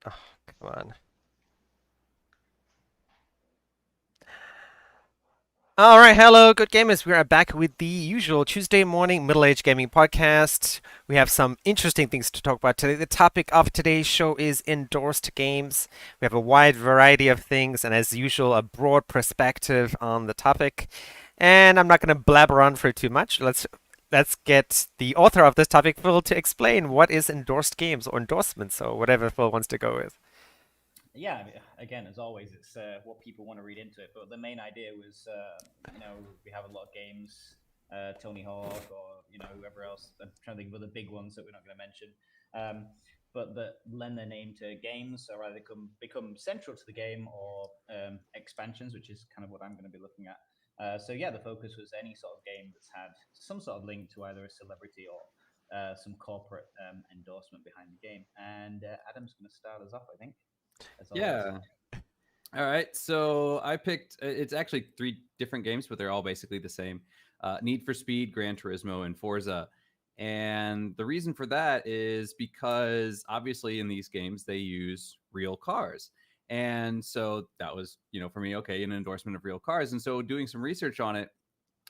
Oh, come on. All right, hello, good gamers. We are back with the usual Tuesday morning middle-aged gaming podcast. We have some interesting things to talk about today. The topic of today's show is endorsed games. We have a wide variety of things, and as usual, a broad perspective on the topic. And I'm not going to blabber on for too much. Let's get the author of this topic, Phil, to explain what is endorsed games or endorsements or whatever Phil wants to go with. Yeah, I mean, again, as always, it's what people want to read into it. But the main idea was, we have a lot of games, Tony Hawk or whoever else. I'm trying to think of other big ones that we're not going to mention, um, but that lend their name to games, or either become central to the game or expansions, which is kind of what I'm going to be looking at. So yeah, the focus was any sort of game that's had some sort of link to either a celebrity or some corporate endorsement behind the game. And Adam's going to start us off, I think, as always. Yeah. All right. So I picked. It's actually three different games, but they're all basically the same. Need for Speed, Gran Turismo, and Forza. And the reason for that is because obviously in these games they use real cars. And so that was, for me, okay, an endorsement of real cars. And so doing some research on it,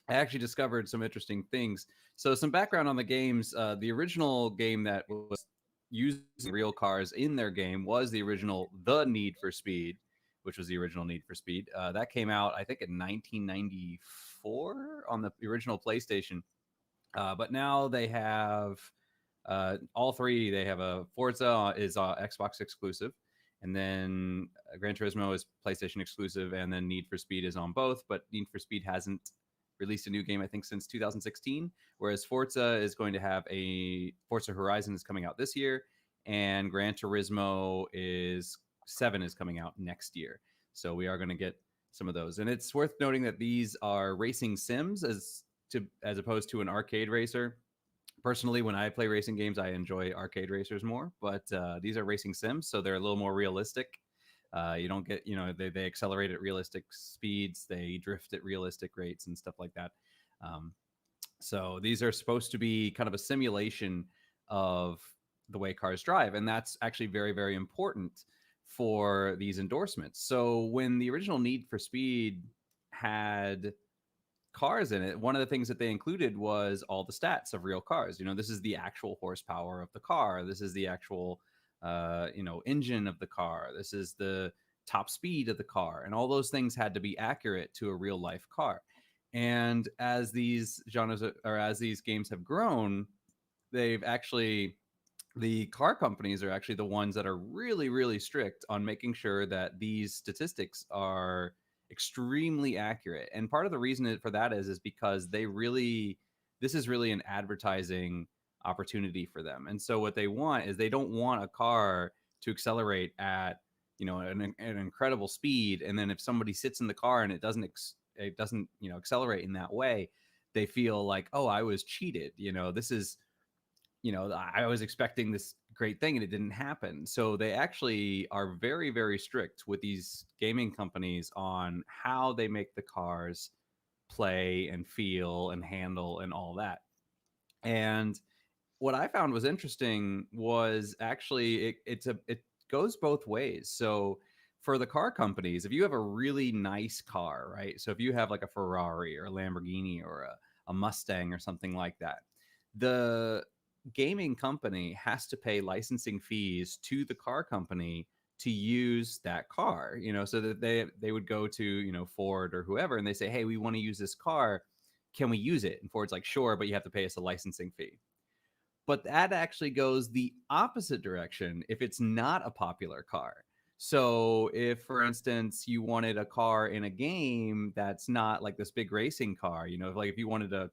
I actually discovered some interesting things. So some background on the games. The original game that was using real cars in their game was the original The Need for Speed, which was the original Need for Speed. That came out, I think, in 1994 on the original PlayStation. But now they have all three. They have a Forza is Xbox exclusive, and then Gran Turismo is PlayStation exclusive, and then Need for Speed is on both. But Need for Speed hasn't released a new game, I think, since 2016. Whereas Forza is going to have a Forza Horizon is coming out this year, and Gran Turismo is 7 is coming out next year. So we are going to get some of those, and it's worth noting that these are racing sims as opposed to an arcade racer. Personally, when I play racing games, I enjoy arcade racers more, but these are racing sims, so they're a little more realistic. You don't get, they accelerate at realistic speeds, they drift at realistic rates and stuff like that. Um, so these are supposed to be kind of a simulation of the way cars drive, and that's actually very, very important for these endorsements. So when the original Need for Speed had cars in it, one of the things that they included was all the stats of real cars. This is the actual horsepower of the car. This is the actual, engine of the car. This is the top speed of the car, and all those things had to be accurate to a real life car. And as these genres or as these games have grown, they've actually the car companies are actually the ones that are really, really strict on making sure that these statistics are extremely accurate. And part of the reason for that is because this is really an advertising opportunity for them. And so what they want is they don't want a car to accelerate at an incredible speed, and then if somebody sits in the car and it doesn't accelerate in that way, they feel like, oh, I was cheated. This is I was expecting this great thing and it didn't happen. So they actually are very, very strict with these gaming companies on how they make the cars play and feel and handle and all that. And what I found was interesting was actually it goes both ways. So for the car companies, if you have a really nice car, right? So if you have like a Ferrari or a Lamborghini or a Mustang or something like that, the gaming company has to pay licensing fees to the car company to use that car, so that they would go to, Ford or whoever, and they say, hey, we want to use this car, can we use it? And Ford's like, sure, but you have to pay us a licensing fee. But that actually goes the opposite direction if it's not a popular car. So if, for instance, you wanted a car in a game that's not like this big racing car, like if you wanted a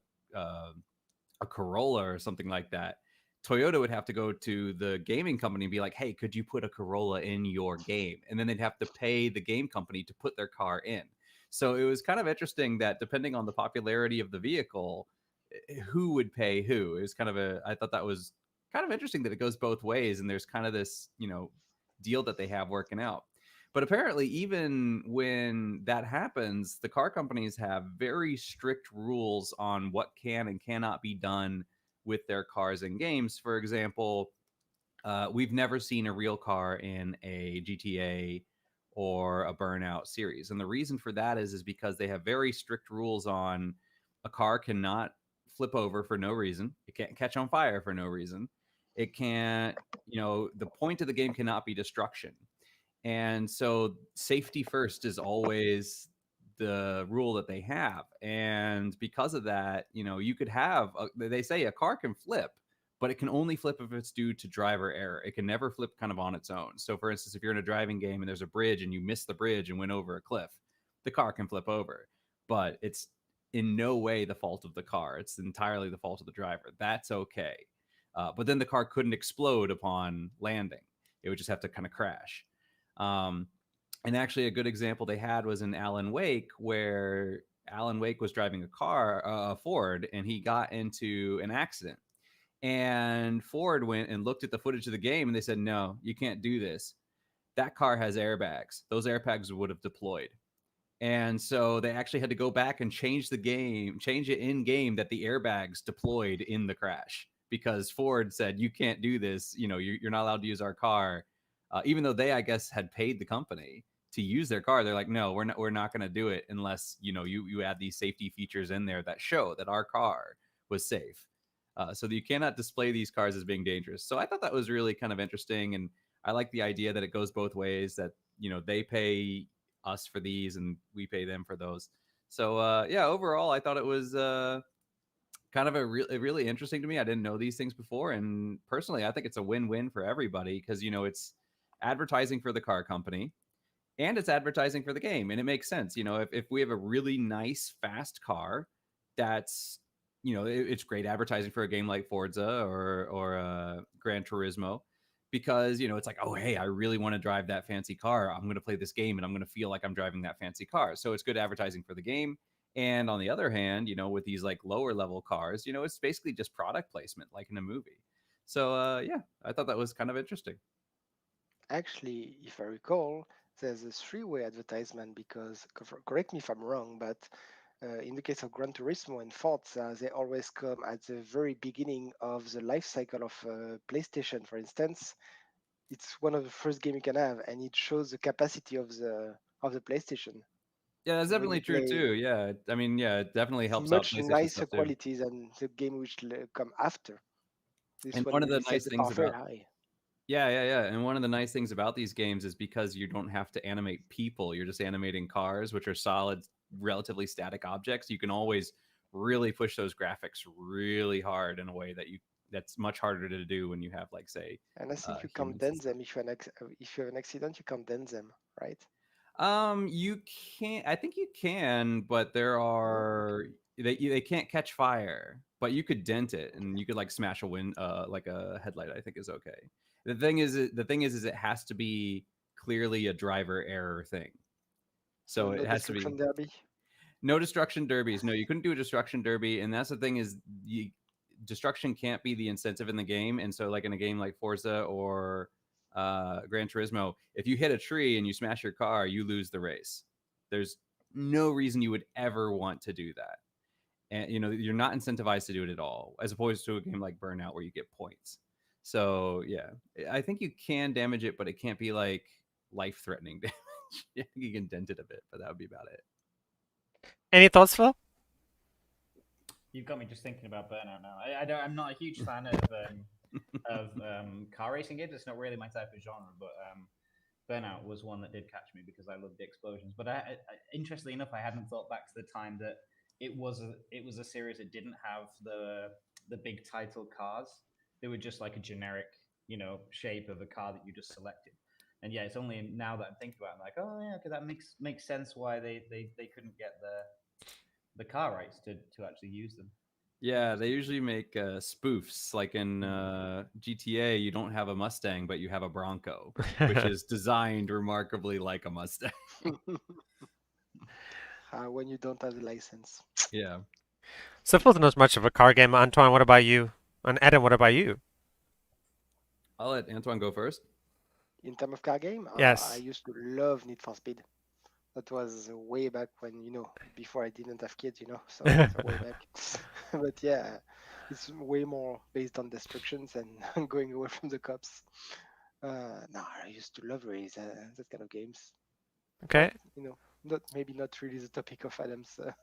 Corolla or something like that, Toyota would have to go to the gaming company and be like, hey, could you put a Corolla in your game? And then they'd have to pay the game company to put their car in. So it was kind of interesting that depending on the popularity of the vehicle, who would pay who. It was I thought that was kind of interesting that it goes both ways, and there's kind of this, deal that they have working out. But apparently, even when that happens, the car companies have very strict rules on what can and cannot be done with their cars and games. For example, we've never seen a real car in a GTA or a Burnout series. And the reason for that is because they have very strict rules on a car cannot flip over for no reason. It can't catch on fire for no reason. It can't, the point of the game cannot be destruction. And so safety first is always the rule that they have. And because of that, you could have, they say a car can flip, but it can only flip if it's due to driver error. It can never flip kind of on its own. So, for instance, if you're in a driving game and there's a bridge and you miss the bridge and went over a cliff, the car can flip over. But it's in no way the fault of the car. It's entirely the fault of the driver. That's okay. But then the car couldn't explode upon landing, it would just have to kind of crash. Um, and actually, a good example they had was in Alan Wake, where Alan Wake was driving a car, a Ford, and he got into an accident. And Ford went and looked at the footage of the game and they said, no, you can't do this. That car has airbags. Those airbags would have deployed. And so they actually had to go back and change the game, change it in game that the airbags deployed in the crash because Ford said, you can't do this. You're not allowed to use our car. Even though they, I guess, had paid the company to use their car, they're like, no, we're not going to do it unless, you add these safety features in there that show that our car was safe. So that you cannot display these cars as being dangerous. So I thought that was really kind of interesting. And I like the idea that it goes both ways, that, they pay us for these and we pay them for those. So yeah, overall, I thought it was kind of really interesting to me. I didn't know these things before, and personally, I think it's a win-win for everybody because it's advertising for the car company and it's advertising for the game, and it makes sense. If we have a really nice fast car, that's it's great advertising for a game like Forza or Gran Turismo, because it's like, oh hey, I really want to drive that fancy car. I'm going to play this game and I'm going to feel like I'm driving that fancy car. So it's good advertising for the game. And on the other hand, with these like lower level cars, it's basically just product placement like in a movie. So yeah, I thought that was kind of interesting. Actually, if I recall, there's a three-way advertisement because, correct me if I'm wrong, but in the case of Gran Turismo and Forza, they always come at the very beginning of the life cycle of PlayStation, for instance. It's one of the first game you can have, and it shows the capacity of the PlayStation. Yeah, that's And when you definitely true play, too. Yeah, I mean, yeah, it definitely it's helps out much PlayStation nicer stuff too. quality than the game which come after. This And one one of the really set nice the things bar very about high. yeah, and one of the nice things about these games is because you don't have to animate people, you're just animating cars, which are solid, relatively static objects. You can always really push those graphics really hard in a way that's much harder to do when you have like say And I think you can't humans and dent stuff. them if you have an accident, you can't dent them, right? You can't. I think you can, but there Oh, okay. are they can't catch fire. But you could dent it, and you could like smash a like a headlight. I think is okay. The thing is it has to be clearly a driver error thing. So So no it has to be destruction derby. no destruction derbies. No, you couldn't do a destruction derby, and that's the thing is destruction can't be the incentive in the game. And so, like in a game like Forza or Gran Turismo, if you hit a tree and you smash your car, you lose the race. There's no reason you would ever want to do that, and you're not incentivized to do it at all. As opposed to a game like Burnout where you get points. So yeah, I think you can damage it, but it can't be like life-threatening damage. I think you can dent it a bit, but that would be about it. Any thoughts, Phil? You've got me just thinking about Burnout now. I'm not a huge fan of car racing games. It's not really my type of genre, but Burnout was one that did catch me because I loved the explosions. But interestingly enough, I hadn't thought back to the time that it was a series that didn't have the big title cars. They were just like a generic, shape of a car that you just selected. And yeah, it's only now that I'm thinking about it, I'm like, oh yeah, okay, that makes sense why they couldn't get the car rights to actually use them. Yeah, they Interesting. usually make spoofs. Like in GTA, you don't have a Mustang, but you have a Bronco, which is designed remarkably like a Mustang. When you don't have the license. Yeah, So Phil's not much of a car gamer. Antoine, what about you? And Adam, what about you? I'll let Antoine go first. In terms of car game, I Yes. used to love Need for Speed. That was way back when, before I didn't have kids, so it's way back. But yeah, It's way more based on destructions and going away from the cops. No, I used to love race that kind of games, but Okay. not maybe not really the topic of Adam's stuff.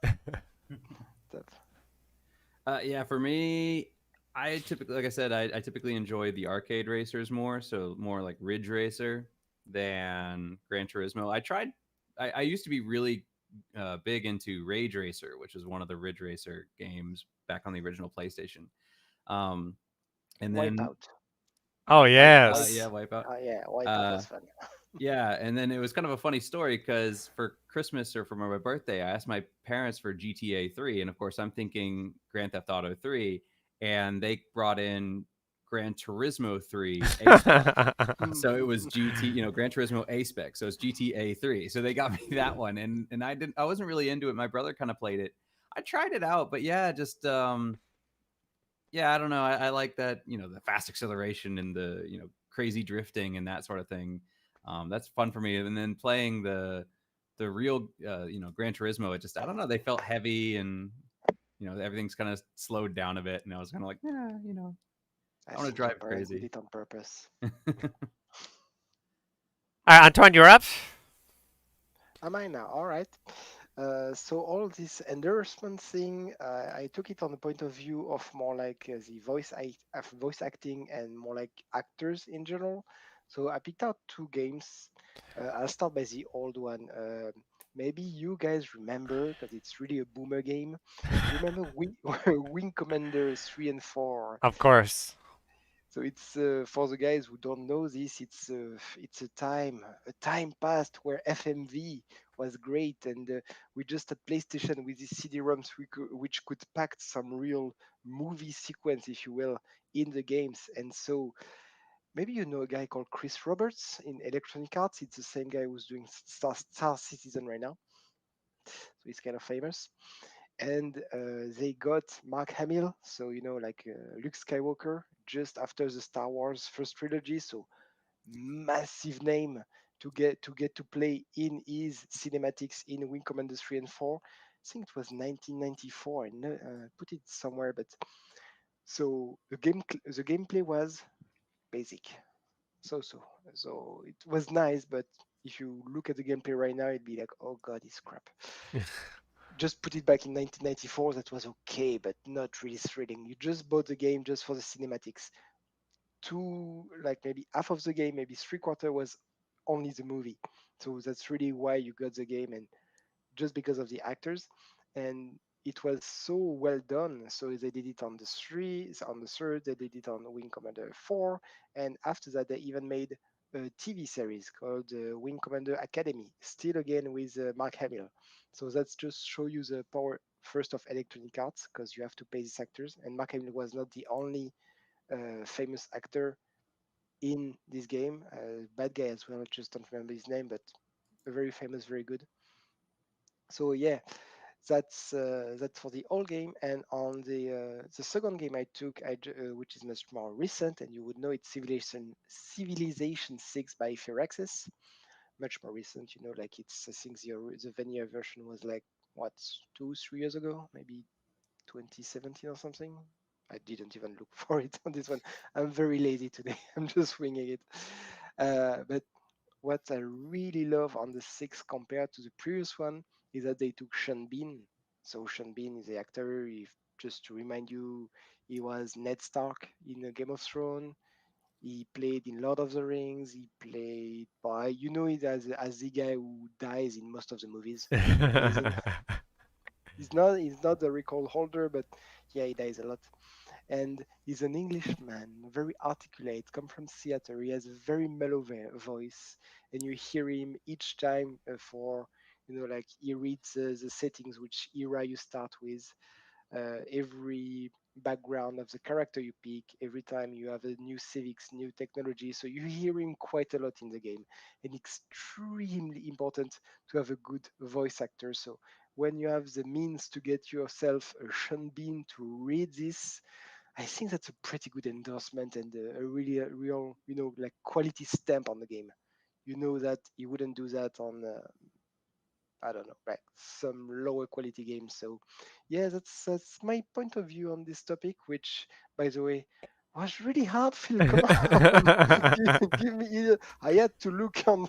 Yeah, for me, I typically, like I said, I typically enjoy the arcade racers more, so more like Ridge Racer than Gran Turismo. I used to be really big into Rage Racer, which is one of the Ridge Racer games back on the original PlayStation. Um, and then, Wipeout, Oh wipe. yeah, yes. Wipeout. Yeah, Wipeout Uh, was fun. yeah, and then it was kind of a funny story because for Christmas or for my birthday, I asked my parents for GTA 3, and of course, I'm thinking Grand Theft Auto 3, and they brought in Gran Turismo 3 A Spec. So it was Gran Turismo A Spec. So it's GTA 3. So they got me that one, and I wasn't really into it. My brother kind of played it. I tried it out, but yeah, just yeah, I don't know. I like that, the fast acceleration and the, crazy drifting and that sort of thing. That's fun for me. And then playing the real, Gran Turismo, it just, I don't know, they felt heavy and, everything's kind of slowed down a bit. And I was kind of like, yeah, I I want to think your drive parent did crazy. it on purpose. All right, Antoine, you're up. Am I now? All right. So all this endorsement thing, I took it on the point of view of more like the voice acting and more like actors in general. So I picked out two games. I'll start by the old one. Maybe you guys remember because it's really a boomer game. You remember Wing Commander 3 and 4? Of course. So it's for the guys who don't know this, it's a time past where FMV was great, and we just had PlayStation with these CD-ROMs which could pack some real movie sequence, if you will, in the games. And so maybe you know a guy called Chris Roberts in Electronic Arts. It's the same guy who's doing Star Citizen right now, so he's kind of famous. And they got Mark Hamill, so like Luke Skywalker, just after the Star Wars first trilogy. So massive name to play in his cinematics in Wing Commander 3 and 4. I think it was 1994. I put it somewhere, but so the gameplay was basic, so it was nice, but if you look at the gameplay right now, it'd be like, oh god, it's crap. Just put it back in 1994, that was okay, but not really thrilling. You just bought the game just for the cinematics. Two, like maybe half of the game, maybe three-quarter was only the movie. So that's really why you got the game, and just because of the actors. And it was so well done. So they did it on the third, they did it on Wing Commander 4, and after that they even made a TV series called Wing Commander Academy, still again with Mark Hamill. So that's just show you the power first of Electronic Arts, because you have to pay these actors, and Mark Hamill was not the only famous actor in this game. Bad guy as well, just don't remember his name, but a very famous, very good. So yeah, that's for the old game. And on the second game I took, which is much more recent, and you would know it's Civilization 6 by Firaxis. Much more recent, like it's, I think the vanilla version was like what, 2 3 years ago, maybe 2017 or something. I didn't even look for it on this one. I'm very lazy today. I'm just winging it. But what I really love on the six compared to the previous one is that they took Sean Bean. So Sean Bean is the actor. Just to remind you, he was Ned Stark in Game of Thrones. He played in Lord of the Rings. He played by, it as the guy who dies in most of the movies. Amazing. He's not the record holder, but yeah, he dies a lot. And he's an Englishman, very articulate, come from theater. He has a very mellow voice, and you hear him each time for, like he reads the settings, which era you start with, every background of the character you pick, every time you have a new civics, new technology. So you hear him quite a lot in the game, and extremely important to have a good voice actor. So when you have the means to get yourself a Sean Bean to read this, I think that's a pretty good endorsement and a really a real, like quality stamp on the game. You know that he wouldn't do that on I don't know, like some lower quality games. So, yeah, that's my point of view on this topic. Which, by the way, was really hard. Phil, come on, give me. I had to look on.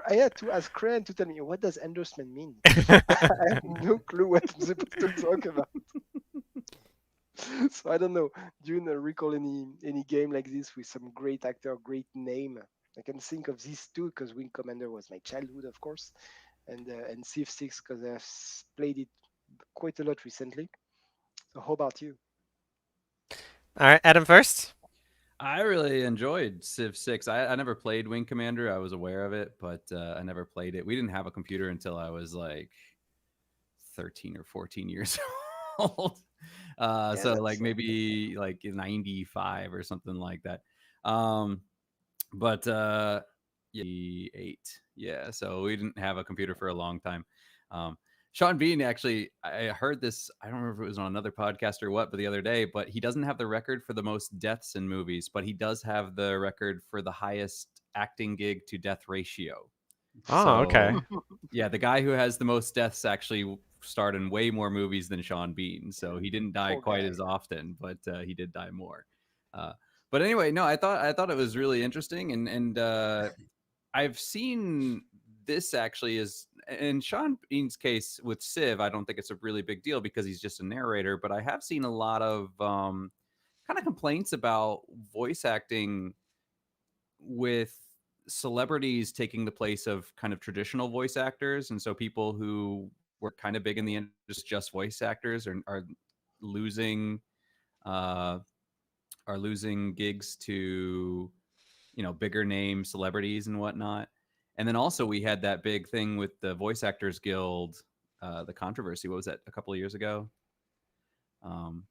I had to ask Cran to tell me what does endorsement mean. I have no clue what I'm supposed to talk about. So I don't know. Do you recall any game like this with some great actor, great name? I can think of these two because Wing Commander was my childhood, of course, and Civ 6 because played it quite a lot recently. So how about you? All right, Adam first. I really enjoyed Civ 6. I never played Wing Commander. I was aware of it, but I never played it. We didn't have a computer until I was like 13 or 14 years old. Yeah, So that's like maybe like 95 or something like that. Um, but yeah, 8. Yeah, so we didn't have a computer for a long time. Um, Sean Bean actually, I heard this. I don't remember if it was on another podcast or what, but the other day. But he doesn't have the record for the most deaths in movies, but he does have the record for the highest acting gig to death ratio. Oh, So okay. yeah, the guy who has the most deaths actually starred in way more movies than Sean Bean. So he didn't die poor quite guy. as often, but he did die more. Uh, but anyway, no, I thought it was really interesting, and I've seen this actually is in Sean Bean's case with Civ. I don't think it's a really big deal because he's just a narrator, but I have seen a lot of kind of complaints about voice acting with celebrities taking the place of kind of traditional voice actors, and so people who were kind of big in the industry just voice actors are losing uh, are losing gigs to bigger name celebrities and whatnot. And then also we had that big thing with the Voice Actors Guild, the controversy. What was that, a couple of years ago?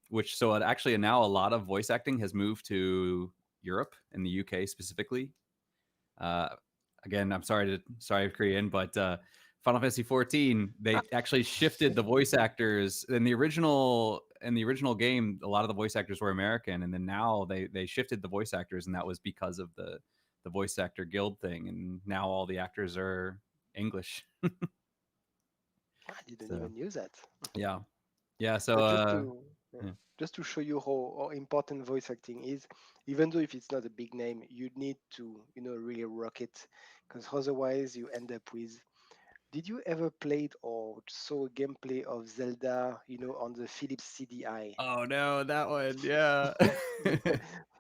Which so it actually now a lot of voice acting has moved to Europe and the UK specifically. Uh, Again, sorry Korean, but Final Fantasy 14 they actually shifted the voice actors in the original game. A lot of the voice actors were American, and then now they shifted the voice actors, and that was because of the voice actor guild thing, and now all the actors are English. I didn't So even use that. yeah, yeah. So But yeah, yeah. just to show you how important voice acting is, even though if it's not a big name, you need to really rock it, because otherwise you end up with. Did you ever played or saw gameplay of Zelda, on the Philips CDI? Oh no, that one. Yeah.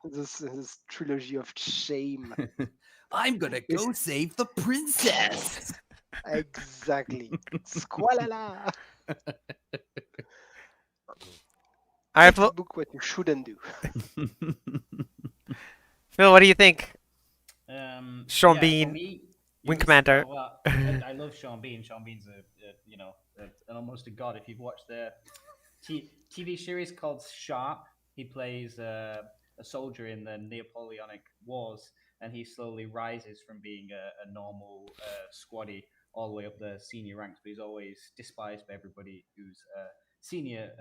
This trilogy of shame. I'm gonna It's go save the princess. exactly. Squalala. All right, Phil. Textbook what you shouldn't do. Phil, what do you think? Sean Yeah, for Bean, me, Wing it was Commander. well. I love Sean Bean. Sean Bean's an almost a god. If you've watched the TV series called Sharp, he plays a soldier in the Napoleonic Wars, and he slowly rises from being a normal squaddy all the way up the senior ranks. But he's always despised by everybody who's senior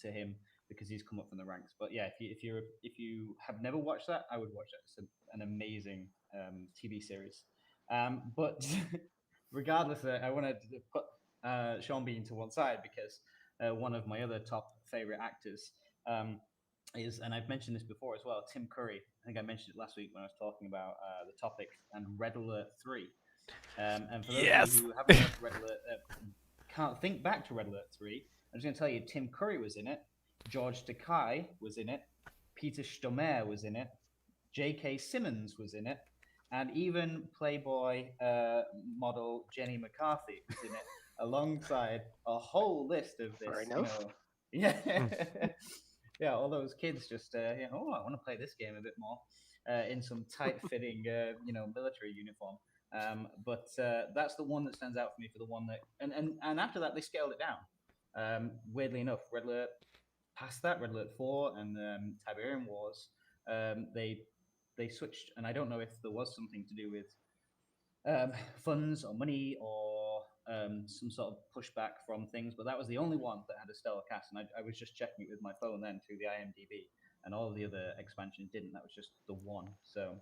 to him because he's come up from the ranks. But yeah, if you have never watched that, I would watch it. It's an amazing TV series. But regardless, I want to put Sean Bean to one side because one of my other top favorite actors is, and I've mentioned this before as well, Tim Curry. I think I mentioned it last week when I was talking about the topic and Red Alert 3. And for those of you Yes. who haven't watched Red Alert, can't think back to Red Alert 3, I'm just going to tell you Tim Curry was in it, George Takei was in it, Peter Stormare was in it, J.K. Simmons was in it, and even Playboy model Jenny McCarthy was in it, alongside a whole list of Fair this, enough. yeah, yeah, all those kids just, oh, I want to play this game a bit more in some tight-fitting, military uniform. But that's the one that stands out for me for the one that, and after that they scaled it down. Weirdly enough, Red Alert past that, Red Alert 4 and Tiberian Wars, they switched, and I don't know if there was something to do with funds or money or some sort of pushback from things, but that was the only one that had a stellar cast. And I was just checking it with my phone then through the IMDb, and all the other expansions didn't. That was just the one. So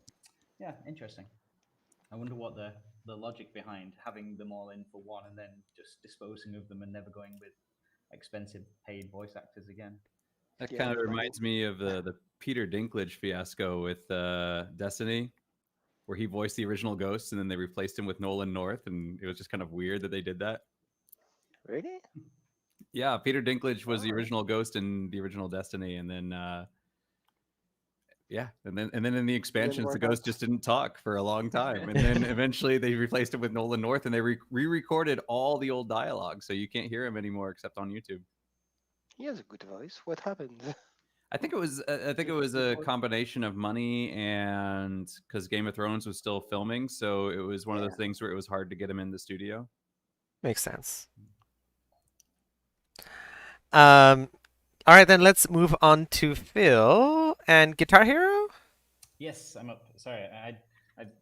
yeah, interesting. I wonder what the the logic behind having them all in for one and then just disposing of them and never going with expensive paid voice actors again. That Yeah, kind of it was. reminds me of the Peter Dinklage fiasco with Destiny, where he voiced the original Ghost and then they replaced him with Nolan North, and it was just kind of weird that they did that. Really? Yeah, Peter Dinklage was the Oh, original Ghost in the original Destiny, and then yeah, and then in the didn't expansions, the work Ghost out. just didn't talk for a long time, and then eventually they replaced him with Nolan North, and they re-recorded all the old dialogue, so you can't hear him anymore except on YouTube. He has a good voice. What happened? I think it was Just a voice- combination of money and because Game of Thrones was still filming, so it was one of Yeah. those things where it was hard to get him in the studio. Makes sense. Um, all right, then let's move on to Phil and Guitar Hero. Yes, I'm up. Sorry, I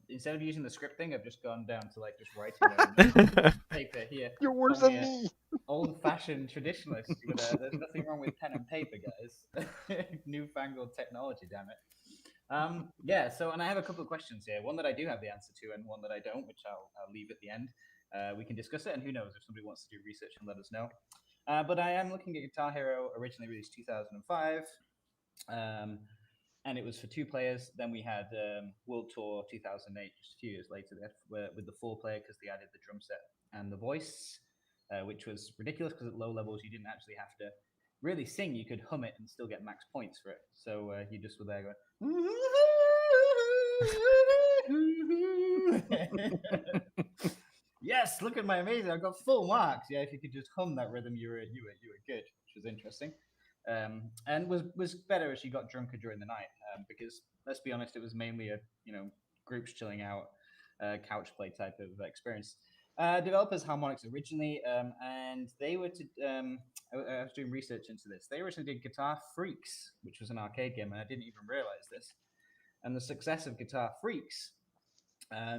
instead of using the script thing, I've just gone down to like just writing notes on paper here. You're worse Call me than a me. old-fashioned traditionalist. But there's nothing wrong with pen and paper, guys. Newfangled technology, damn it. Yeah. So, and I have a couple of questions here. One that I do have the answer to, and one that I don't, which I'll leave at the end. We can discuss it, and who knows if somebody wants to do research and let us know. But I am looking at Guitar Hero, originally released 2005. Um, and it was for two players. Then we had World Tour 2008, just a few years later, with the four player because they added the drum set and the voice, which was ridiculous because at low levels you didn't actually have to really sing. You could hum it and still get max points for it. So you just were there going. Yes, look at my amazing! I got full marks. Yeah, if you could just hum that rhythm, you were good, which was interesting, and was better as you got drunker during the night. Because let's be honest, it was mainly a groups chilling out, couch play type of experience. Developers Harmonix originally, and they were to. I was doing research into this. They originally did Guitar Freaks, which was an arcade game, and I didn't even realize this. And the success of Guitar Freaks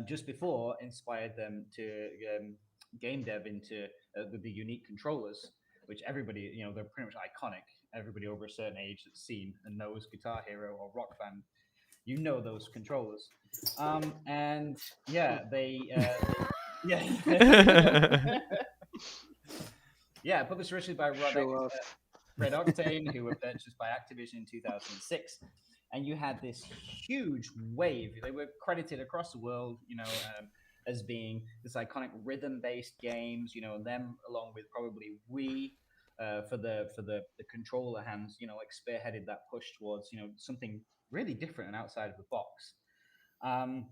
just before inspired them to game dev into with the unique controllers, which everybody, they're pretty much iconic. Everybody over a certain age that's seen and knows Guitar Hero or Rock Band, those controllers. And yeah, yeah. Yeah, published originally by Show off. Red Octane, who were purchased by Activision in 2006. And you had this huge wave. They were credited across the world, as being this iconic rhythm-based games. Them along with probably Wii for the controller hands. Like spearheaded that push towards something really different and outside of the box. Um,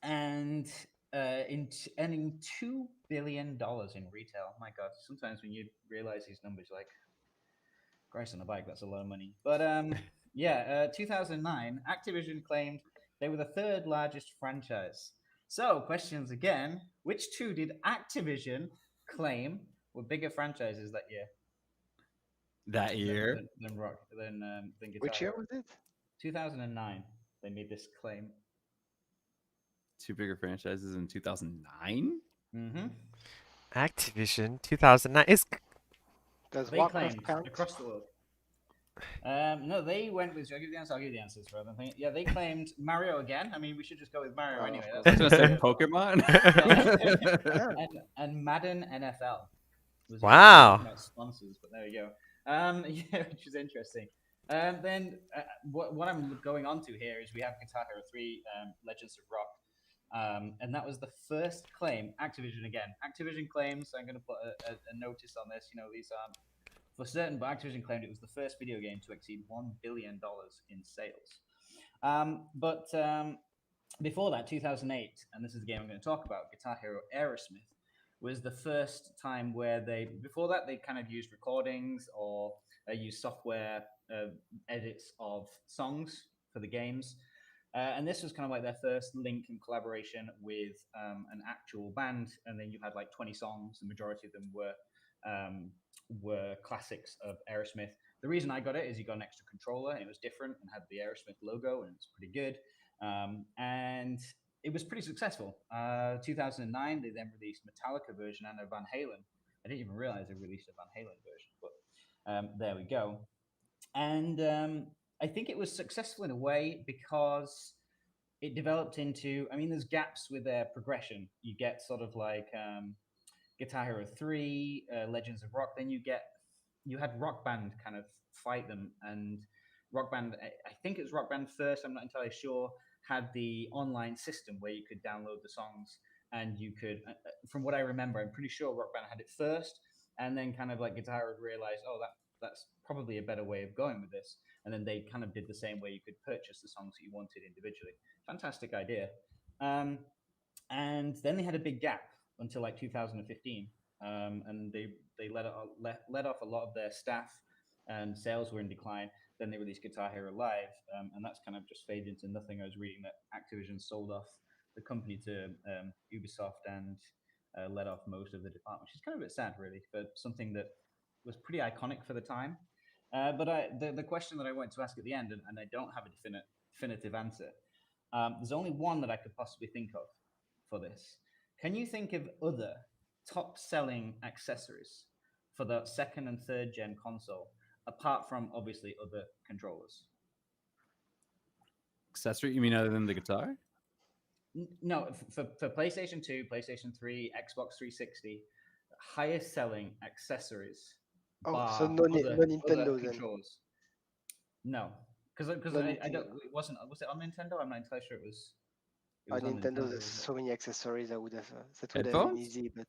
and earning $2 billion in retail. My God, sometimes when you realize these numbers, like Christ on a bike, that's a lot of money. But yeah, 2009, Activision claimed they were the third largest franchise. So, questions again: which two did Activision claim were bigger franchises that year That year, than Guitar Which year Hero? was it? 2009, they made this claim. two bigger franchises in 2009. Mm-hmm. Activision 2009 is Does They Warcraft claimed count? across the world. No, they went with. I'll give you the answer. I'll give you the answers rather than. Yeah, they claimed Mario again. I mean, we should just go with Mario Oh, anyway. of I That's was course. gonna say the Pokemon. yeah. Yeah. And Madden NFL was the other. wow. Not sponsors, but there you go. Yeah, which is interesting. Then what I'm going on to here is we have Guitar Hero 3, Legends of Rock. And that was the first claim. Activision again. Activision claims. I'm going to put a notice on this. These aren't for certain, but Activision claimed it was the first video game to exceed $1 billion in sales. But before that, 2008, and this is the game I'm going to talk about, Guitar Hero Aerosmith, was the first time where before that, they kind of used recordings or used software edits of songs for the games. And this was kind of like their first link and collaboration with an actual band. And then you had like 20 songs. The majority of them were classics of Aerosmith. The reason I got it is you got an extra controller and it was different and had the Aerosmith logo and it's pretty good. And it was pretty successful. 2009, they then released Metallica version and a Van Halen. I didn't even realize they released a Van Halen version, but there we go. And I think it was successful in a way because it developed into. I mean, there's gaps with their progression. You get sort of like Guitar Hero 3, Legends of Rock. Then you had Rock Band kind of fight them, and Rock Band. I think it was Rock Band first. I'm not entirely sure. Had the online system where you could download the songs, and you could, from what I remember, I'm pretty sure Rock Band had it first, and then kind of like Guitar Hero realized, oh, that's probably a better way of going with this, and then they kind of did the same way you could purchase the songs that you wanted individually. Fantastic idea. Um, and then they had a big gap until like 2015, and they let off a lot of their staff, and sales were in decline. Then they released Guitar Hero Live, and that's kind of just faded into nothing. I was reading that Activision sold off the company to Ubisoft and let off most of the department, which is kind of a bit sad, really, for something that was pretty iconic for the time. The question that I wanted to ask at the end, and I don't have a definitive answer. There's only one that I could possibly think of for this. Can you think of other top selling accessories for the second and third gen console, apart from obviously other controllers? Accessory? You mean other than the guitar? No, for PlayStation 2, PlayStation 3, Xbox 360, highest selling accessories Oh, so bar no, other no other Nintendo then. controllers. No, because No I don't. Nintendo. It wasn't. Was it on Nintendo? I'm not entirely sure. It On was on Nintendo, Nintendo. there's Was it? so many accessories. That would have been Headphones? easy, but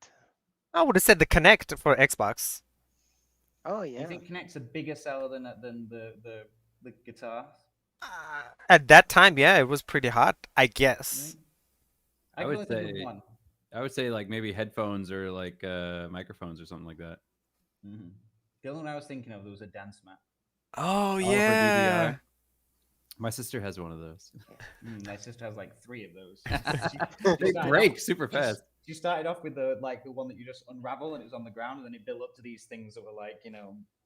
I would have said the Connect for Xbox. oh Do you yeah. think Kinect's a bigger seller than the guitar? At that time, yeah, it was pretty hot, I Right? guess. I I can would only think of say one. I would say like maybe headphones or like microphones or something like that. Mm-hmm. The other one I was thinking of, there was a dance mat. Oh Oh, for yeah. DVR. My sister has one of those. My sister has like three of those. She They started off. break super fast. She started off with the one that you just unravel and it was on the ground, and then it built up to these things that were like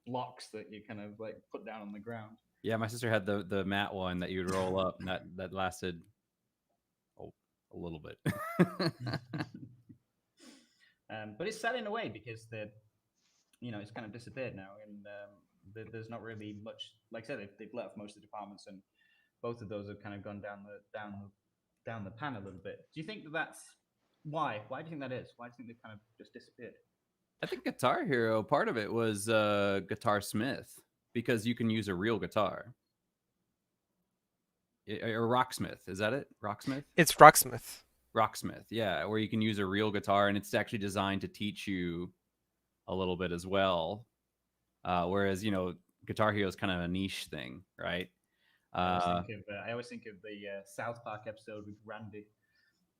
blocks that you kind of like put down on the ground. Yeah, my sister had the matte one that you'd roll up, and that lasted a little bit. But it's sad in a way because it's kind of disappeared now, and there's not really much. Like I said, they've let off most of the departments, and both of those have kind of gone down the pan a little bit. Do you think that's why? Why do you think that is? Why do you think they've kind of just disappeared? I think Guitar Hero, part of it was Guitar Smith, because you can use a real guitar. Or Rocksmith, is that it? Rocksmith? It's Rocksmith. Rocksmith, yeah, where you can use a real guitar, and it's actually designed to teach you a little bit as well. Whereas Guitar Hero is kind of a niche thing, right? I always think of the South Park episode with Randy.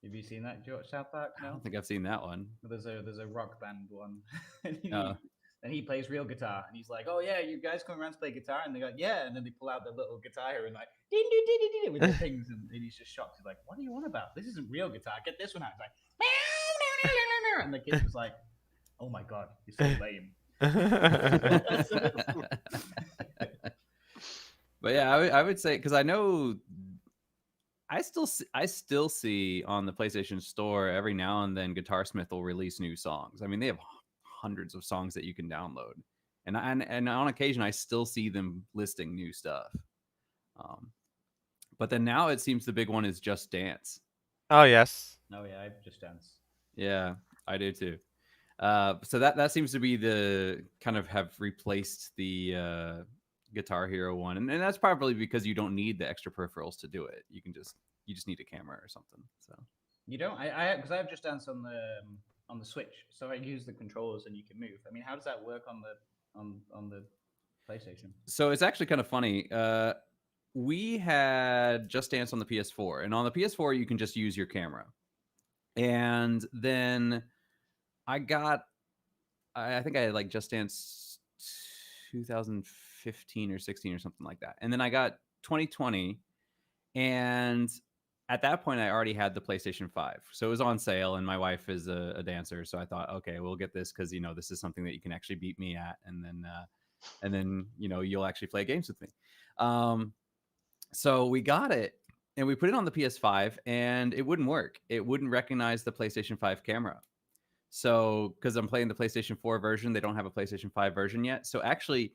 Have you seen that? Do you watch South Park? I No. don't think I've seen that one. There's a rock band one, and he plays real guitar, and he's like, "Oh yeah, you guys come around to play guitar," and they go, "Yeah," and then they pull out their little guitar and like ding ding ding ding ding with the things, and he's just shocked. He's like, "What are you on about? This isn't real guitar. Get this one out." He's like, and the kid was like, "Oh my god, you're so lame." But yeah, I would say, because I know I still see on the PlayStation Store every now and then Guitarsmith will release new songs. I mean, they have hundreds of songs that you can download, and on occasion I still see them listing new stuff. But then now it seems the big one is Just Dance. Oh yes. Oh yeah, I Just Dance. Yeah, I do too. So that seems to be the kind of have replaced the Guitar Hero one, and that's probably because you don't need the extra peripherals to do it. You just need a camera or something. So You don't? I because I have Just Dance on the Switch, so I use the controllers and you can move. I mean, how does that work on the PlayStation? So it's actually kind of funny. We had Just Dance on the PS4, and on the PS4 you can just use your camera. And then I think I had like Just Dance 2015 or 16 or something like that. And then I got 2020, and at that point I already had the PlayStation 5. So it was on sale, and my wife is a dancer, so I thought, okay, we'll get this because this is something that you can actually beat me at, and then you'll actually play games with me. So we got it, and we put it on the PS5, and it wouldn't work. It wouldn't recognize the PlayStation 5 camera. So, because I'm playing the PlayStation 4 version, they don't have a PlayStation 5 version yet. So actually,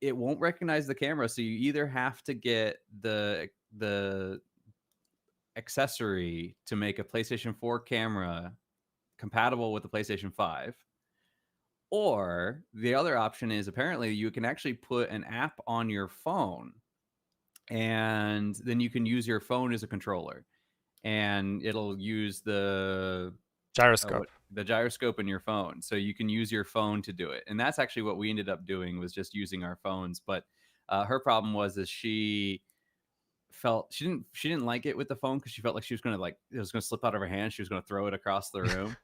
it won't recognize the camera. So you either have to get the accessory to make a PlayStation 4 camera compatible with the PlayStation 5. Or the other option is apparently you can actually put an app on your phone and then you can use your phone as a controller and it'll use Gyroscope. the gyroscope in your phone, so you can use your phone to do it. And that's actually what we ended up doing, was just using our phones. But her problem was is she didn't like it with the phone because she felt like she was gonna like it was gonna slip out of her hand. She was gonna throw it across the room.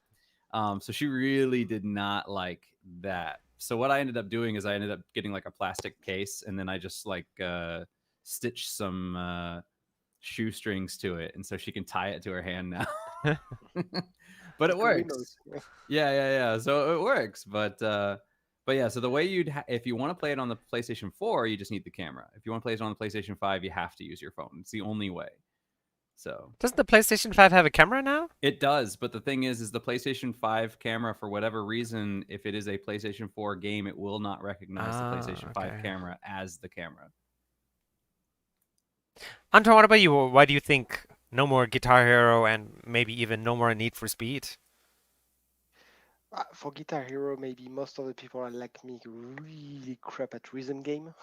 So she really did not like that. So what I ended up doing is I ended up getting like a plastic case, and then I just like stitched some shoestrings to it, and so she can tie it to her hand now. But it Like a remote. works. Yeah. So it works, but yeah. So the way if you want to play it on the PlayStation 4, you just need the camera. If you want to play it on the PlayStation 5, you have to use your phone. It's the only way. So Doesn't the PlayStation 5 have a camera now? it does, but the thing is the PlayStation 5 camera, for whatever reason, if it is a PlayStation 4 game, it will not recognize the PlayStation 5 okay. camera as the camera. Anton, what about you? Why do you think no more Guitar Hero and maybe even no more Need for Speed? For Guitar Hero, maybe most of the people are like me, really crap at rhythm game.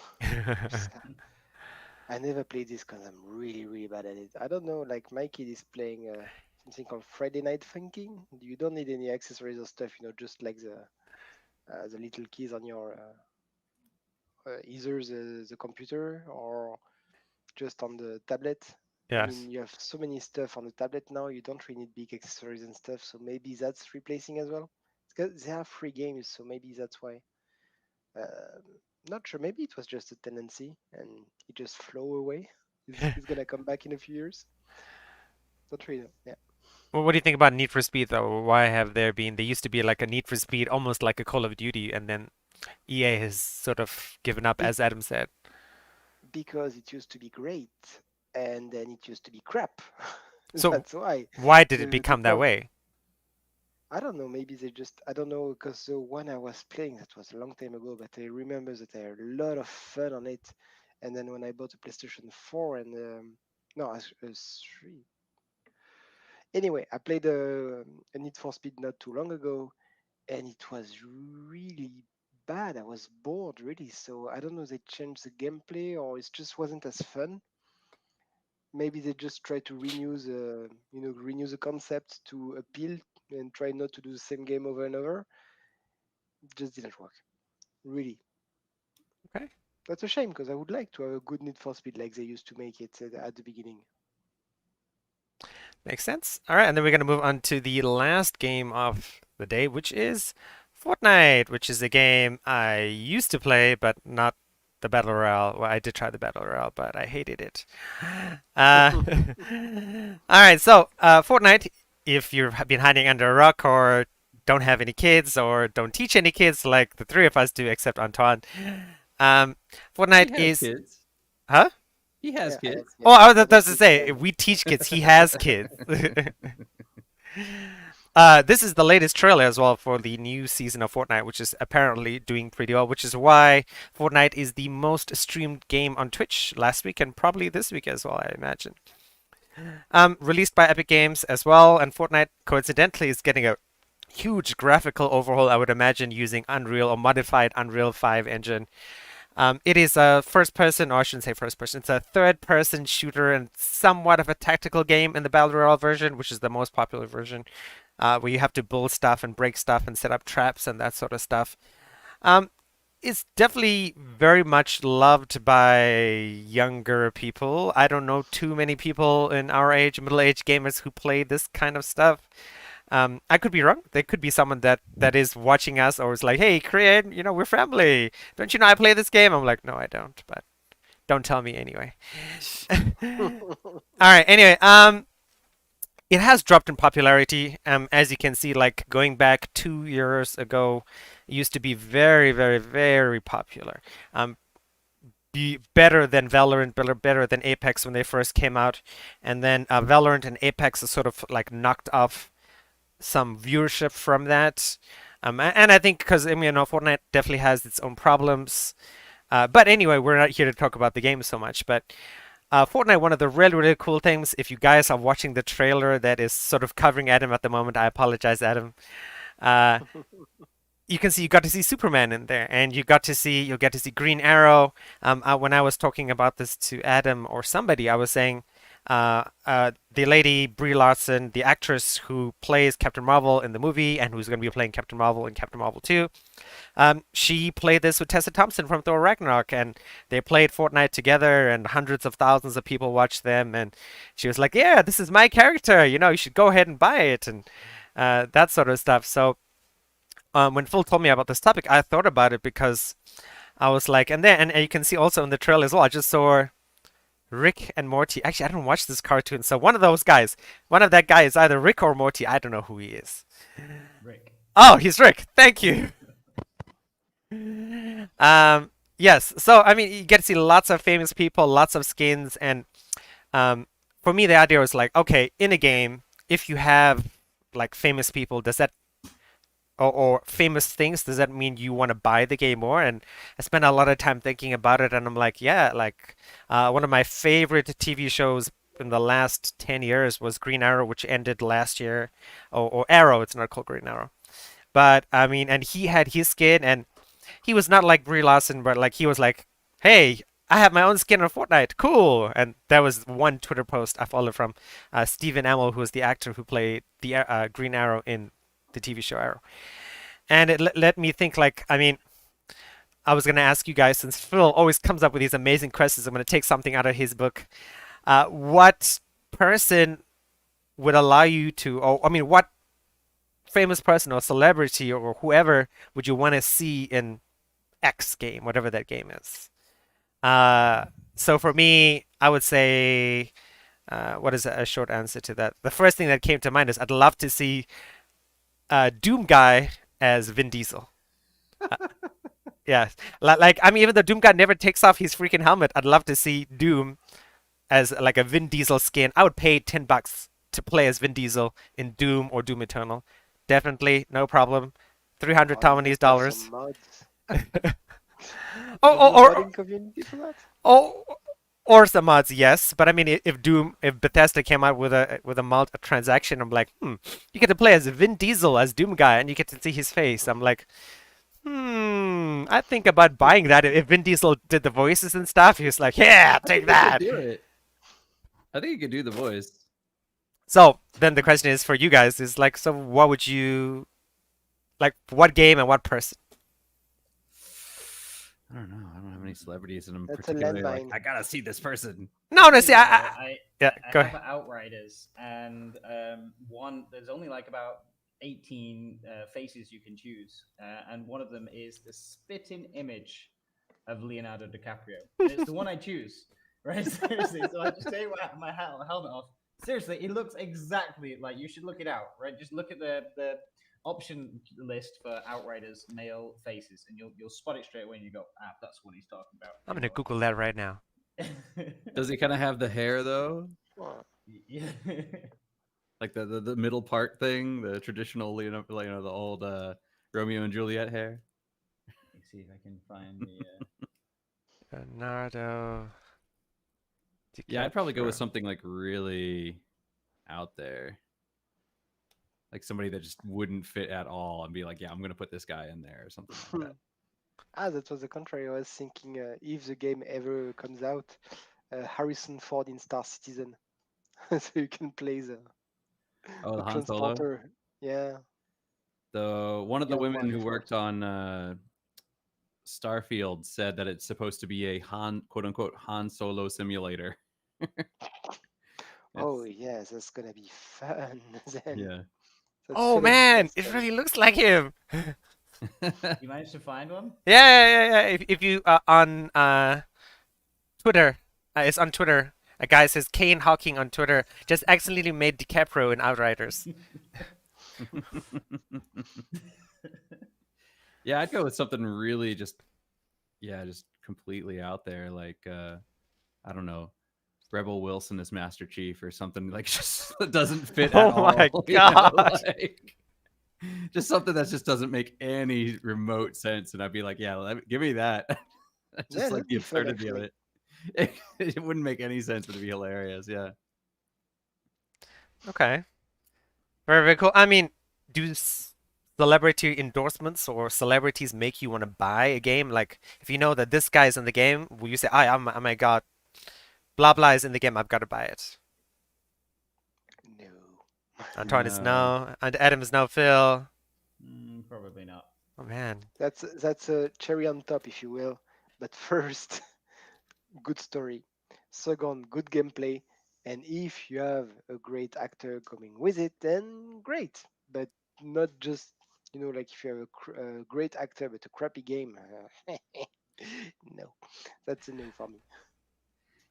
I never played this because I'm really, really bad at it. I don't know, like my kid is playing something called Friday Night Funkin'. You don't need any accessories or stuff, just like the little keys on your either the computer or just on the tablet. I Yes. mean, you have so many stuff on the tablet now, you don't really need big accessories and stuff, so maybe that's replacing as well. Because they have free games, so maybe that's why. Uh, Not sure. Maybe it was just a tendency and it just flow away. It's gonna come back in a few years. Not really. Yeah. Well, what do you think about Need for Speed though? Why have there been? There used to be like a Need for Speed, almost like a Call of Duty, and then EA has sort of given up, Be- as Adam said. because it used to be great, and then it used to be crap. So That's why. why did it The become that way? I don't know. Maybe they just. I don't know because when I was playing, that was a long time ago. But I remember that I had a lot of fun on it. And then when I bought a PlayStation 4 and no, a 3. Anyway, I played a Need for Speed not too long ago, and it was really bad. I was bored really. So I don't know. They changed the gameplay, or it just wasn't as fun. Maybe they just try to renew the concept to appeal and try not to do the same game over and over. It just didn't work. Really. Okay, That's a shame because I would like to have a good Need for Speed like they used to make it at the beginning. makes sense. All right, and then we're gonna move on to the last game of the day, which is Fortnite, which is a game I used to play, but not the Battle Royale. Well, I did try the Battle Royale, but I hated it. All right, so Fortnite, if you've been hiding under a rock or don't have any kids or don't teach any kids like the three of us do, except Antoine, um, Fortnite He has is, kids. huh? He has Yeah, kids. Oh, I was I about don't to think say, so. we teach kids. He has kids. This is the latest trailer as well for the new season of Fortnite, which is apparently doing pretty well, which is why Fortnite is the most streamed game on Twitch last week and probably this week as well, I imagine. Released by Epic Games as well, and Fortnite coincidentally is getting a huge graphical overhaul, I would imagine, using Unreal or modified Unreal 5 engine. It is a first person, or I shouldn't say first person, it's a third person shooter and somewhat of a tactical game in the Battle Royale version, which is the most popular version, where you have to build stuff and break stuff and set up traps and that sort of stuff. Um, it's definitely very much loved by younger people. I don't know too many people in our age, middle-aged gamers who play this kind of stuff. I could be wrong. There could be someone that is watching us or is like, "Hey, Korean, we're family. Don't you know I play this game?" I'm like, "No, I don't." But don't tell me anyway. All right. Anyway, it has dropped in popularity. As you can see, like going back 2 years ago, it used to be very, very, very popular. Be better than Valorant, better than Apex when they first came out, and then Valorant and Apex is sort of like knocked off some viewership from that. And I think because Fortnite definitely has its own problems. But anyway, we're not here to talk about the game so much. But Fortnite, one of the really, really cool things, if you guys are watching the trailer that is sort of covering Adam at the moment, I apologize, Adam. Uh, you got to see Superman in there, and you'll get to see Green Arrow. When I was talking about this to Adam or somebody, I was saying the lady Brie Larson, the actress who plays Captain Marvel in the movie and who's going to be playing Captain Marvel in Captain Marvel 2, she played this with Tessa Thompson from Thor Ragnarok, and they played Fortnite together, and hundreds of thousands of people watched them. And she was like, "Yeah, this is my character. You should go ahead and buy it," and that sort of stuff. So when Phil told me about this topic, I thought about it because I was like, and you can see also in the trailer as well. I just saw Rick and Morty. Actually, I don't watch this cartoon, so one of those guys, one of that guy is either Rick or Morty. I don't know who he is. Rick. Oh, he's Rick. Thank you. Yes. So I mean, you get to see lots of famous people, lots of skins, and for me, the idea was like, okay, in a game, if you have like famous people, does that or famous things, does that mean you want to buy the game more? And I spent a lot of time thinking about it, and I'm like, yeah, like one of my favorite TV shows in the last 10 years was Green Arrow, which ended last year, or Arrow, it's not called Green Arrow. But I mean, and he had his skin, and he was not like Brie Larson, but like he was like, hey, I have my own skin on Fortnite, cool. And there was one Twitter post I followed from Stephen Amell, who was the actor who played the Green Arrow in the TV show Arrow. And it let me think, like, I mean, I was going to ask you guys, since Phil always comes up with these amazing questions, I'm going to take something out of his book. What person would allow you to, or I mean, what famous person or celebrity or whoever would you want to see in X game, whatever that game is? Uh, so for me, I would say, what is a short answer to that? The first thing that came to mind is I'd love to see Doom Guy as Vin Diesel. Uh, yeah, like I mean, even though Doom Guy never takes off his freaking helmet, I'd love to see Doom as like a Vin Diesel skin. I would pay $10 to play as Vin Diesel in Doom or Doom Eternal. Definitely, no problem. 300 Oh, you Taiwanese need to have some dollars. mods. Oh, There's no modding community for that? oh, or some mods, yes. But I mean, if Bethesda came out with a mod a transaction, I'm like, you get to play as Vin Diesel as Doom Guy, and you get to see his face. I'm like, I think about buying that. If Vin Diesel did the voices and stuff, he was like, yeah, I take think you could that. do it. I think you could do the voice. So then the question is for you guys is like, so what would you like? What game and what person? I don't know. I don't have any celebrities, and I'm That's a particularly like, landmine. I gotta see this person. No, no. Tell See, you what, though, yeah, I go have ahead. Outriders, and there's only like about 18 faces you can choose, and one of them is the spitting image of Leonardo DiCaprio. And it's the one I choose, right? Seriously, so I just take my helmet off. Seriously, it looks exactly like you should look it out, right? Just look at the option list for Outriders male faces, and you'll spot it straight away, and you go, that's what he's talking about. I'm gonna Google that right now. Does he kind of have the hair though? Well, Yeah. Like the middle part thing, the traditional the old Romeo and Juliet hair. Let me see if I can find the. Leonardo Yeah, I'd probably go with DiCaprio. something like really out there. Like somebody that just wouldn't fit at all and be like, yeah, I'm gonna put this guy in there or something like that. that was the contrary. I was thinking if the game ever comes out, Harrison Ford in Star Citizen, so you can play Oh, the the Han Solo. transporter. Yeah, One of the young women who Mark worked on Starfield said that it's supposed to be a quote unquote Han Solo simulator. Oh It's yes, that's gonna be fun. Then yeah. that's Oh gonna be so man, it scary. really looks like him. You managed to find one? Yeah. If you on Twitter, it's on Twitter. A guy says Kane Hawking on Twitter just accidentally made DiCaprio in Outriders. Yeah, I'd go with something really just completely out there, like I don't know, Rebel Wilson as Master Chief or something like just that doesn't fit at Oh my all. gosh. Like just something that just doesn't make any remote sense. And I'd be like, yeah, give me that. Yeah, Just like that'd the be fun absurdity of actually. it. It wouldn't make any sense, but it'd be hilarious. Yeah. Okay. Very, very cool. I mean, do celebrity endorsements or celebrities make you want to buy a game? Like, if you know that this guy's in the game, will you say, oh my God, blah blah is in the game, I've got to buy it? No. Antoine is No. no, and Adam is no, Phil. Probably not. Oh man. That's a cherry on top, if you will. But first, good story. Second, good gameplay. And if you have a great actor coming with it, then great. But not just, like if you have a great actor but a crappy game. No, that's a no for me.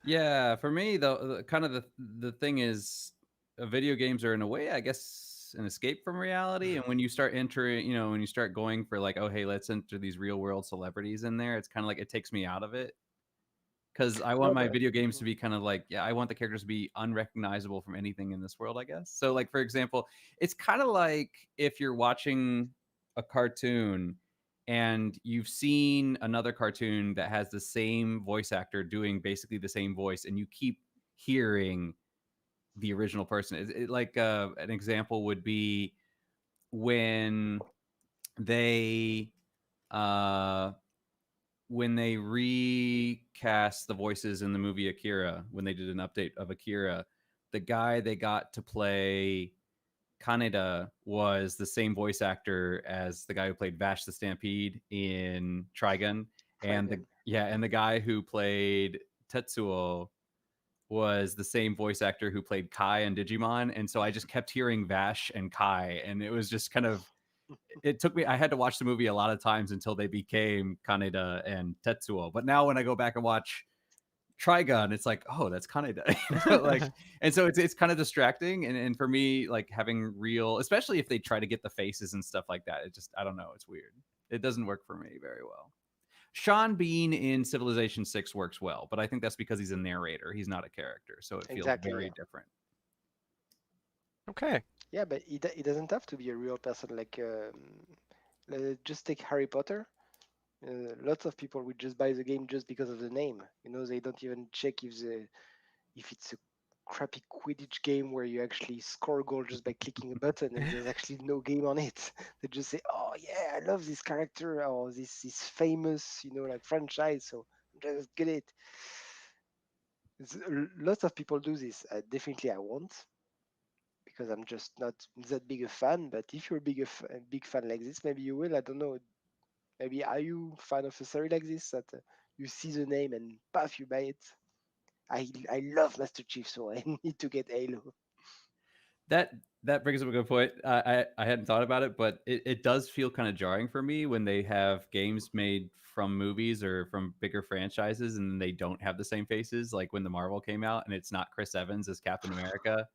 Yeah, for me, the kind of the thing is, video games are in a way, I guess, an escape from reality. And when you start entering, when you start going for like, oh, hey, let's enter these real world celebrities in there, it's kind of like it takes me out of it because I want No, my but video games to be kind of like, yeah, I want the characters to be unrecognizable from anything in this world, I guess. So, like for example, it's kind of like if you're watching a cartoon and you've seen another cartoon that has the same voice actor doing basically the same voice, and you keep hearing the original person. Like an example would be when they uh when they recast the voices in the movie Akira, when they did an update of Akira, the guy they got to play Kaneda was the same voice actor as the guy who played Vash the Stampede in Trigun, and Trigun. the guy who played Tetsuo was the same voice actor who played Kai in Digimon, and so I just kept hearing Vash and Kai, and it was just kind of, it took me, I had to watch the movie a lot of times until they became Kaneda and Tetsuo. But now when I go back and watch Trigun, it's like, oh, that's Kaneda. Like, and so it's kind of distracting. And for me, like having real, especially if they try to get the faces and stuff like that, it just, I don't know, it's weird. It doesn't work for me very well. Sean Bean in Civilization 6 works well, but I think that's because he's a narrator. He's not a character. So it feels Exactly. very Yeah. different. Okay. Yeah, but it doesn't have to be a real person. Like, just take Harry Potter. Lots of people would just buy the game just because of the name. They don't even check if it's a crappy Quidditch game where you actually score a goal just by clicking a button and there's actually no game on it. They just say, "Oh yeah, I love this character or this famous, like franchise, so just get it." Lots of people do this. Definitely, I won't because I'm just not that big a fan. But if you're a big fan like this, maybe you will. I don't know. Maybe are you fan of a series like this that you see the name and puff you buy it? I love Master Chief, so I need to get Halo. That that brings up a good point. I hadn't thought about it, but it does feel kind of jarring for me when they have games made from movies or from bigger franchises and they don't have the same faces. Like when the Marvel came out and it's not Chris Evans as Captain America,